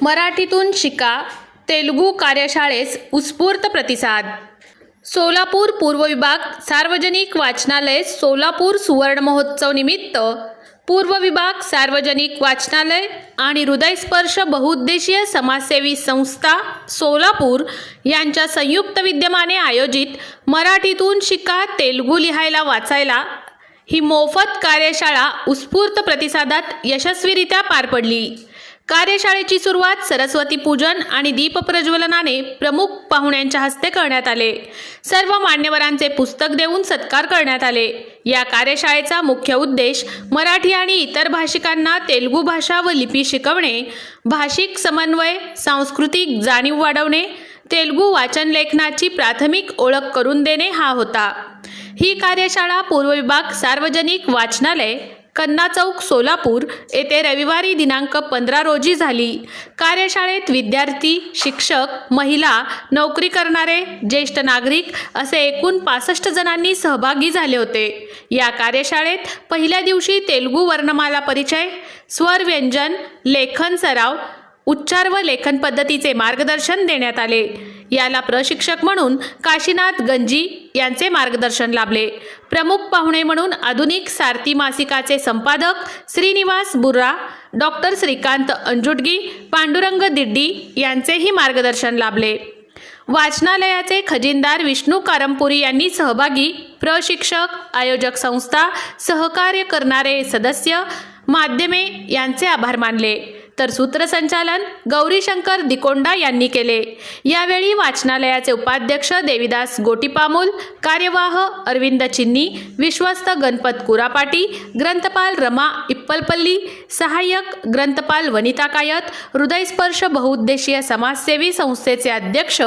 मराठीतून शिका तेलुगू कार्यशाळेस उत्स्फूर्त प्रतिसाद। सोलापूर पूर्व विभाग सार्वजनिक वाचनालय सोलापूर सुवर्ण महोत्सव निमित्त पूर्व विभाग सार्वजनिक वाचनालय आणि हृदयस्पर्श बहुउद्देशीय समाजसेवी संस्था सोलापूर यांच्या संयुक्त विद्यमाने आयोजित मराठीतून शिका तेलुगू लिहायला वाचायला ही मोफत कार्यशाळा उत्स्फूर्त प्रतिसादात यशस्वीरित्या पार पडली। कार्यशाळेची सुरुवात सरस्वती पूजन आणि दीप प्रज्वलनाने प्रमुख पाहुण्यांच्या हस्ते करण्यात आले। सर्व मान्यवरांचे पुस्तक देऊन सत्कार करण्यात आले। या कार्यशाळेचा मुख्य उद्देश मराठी आणि इतर भाषिकांना तेलुगू भाषा व लिपी शिकवणे, भाषिक समन्वय, सांस्कृतिक जाणीव वाढवणे, तेलुगू वाचन लेखनाची प्राथमिक ओळख करून देणे हा होता। ही कार्यशाळा पूर्व विभाग सार्वजनिक वाचनालय कन्ना चौक सोलापूर येथे रविवारी दिनांक 15 रोजी झाली। कार्यशाळेत विद्यार्थी, शिक्षक, महिला, नोकरी करणारे, ज्येष्ठ नागरिक असे एकूण 65 जणांनी सहभागी झाले होते। या कार्यशाळेत पहिल्या दिवशी तेलुगू वर्णमाला परिचय, स्वर व्यंजन, लेखन सराव, उच्चार व लेखन पद्धतीचे मार्गदर्शन देण्यात आले। याला प्रशिक्षक म्हणून काशीनाथ गंजी यांचे मार्गदर्शन लाभले। प्रमुख पाहुणे म्हणून आधुनिक सारथी मासिकाचे संपादक श्रीनिवास बुर्रा, डॉक्टर श्रीकांत अंजुटगी, पांडुरंग दिड्डी यांचेही मार्गदर्शन लाभले। वाचनालयाचे खजिनदार विष्णू कारंपुरी यांनी सहभागी, प्रशिक्षक, आयोजक संस्था, सहकार्य करणारे सदस्य, माध्यमे यांचे आभार मानले। तर सूत्रसंचालन गौरीशंकर दिकोंडा यांनी केले। यावेळी वाचनालयाचे उपाध्यक्ष देविदास गोटीपामूल, कार्यवाह अरविंद चिन्नी, विश्वस्त गणपत कुरापाटी, ग्रंथपाल रमा इप्पलपल्ली, सहाय्यक ग्रंथपाल वनिता कायत, हृदयस्पर्श बहुउद्देशीय समाजसेवी संस्थेचे अध्यक्ष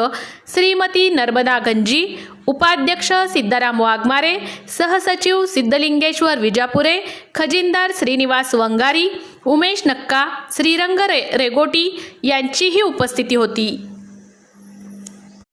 श्रीमती नर्मदा गंजी, उपाध्यक्ष सिद्धाराम वाघमारे, सहसचिव सिद्धलिंगेश्वर विजापुरे, खजिनदार श्रीनिवास वंगारी, उमेश नक्का, श्रीरंग रेगोटी यांचीही उपस्थिती होती।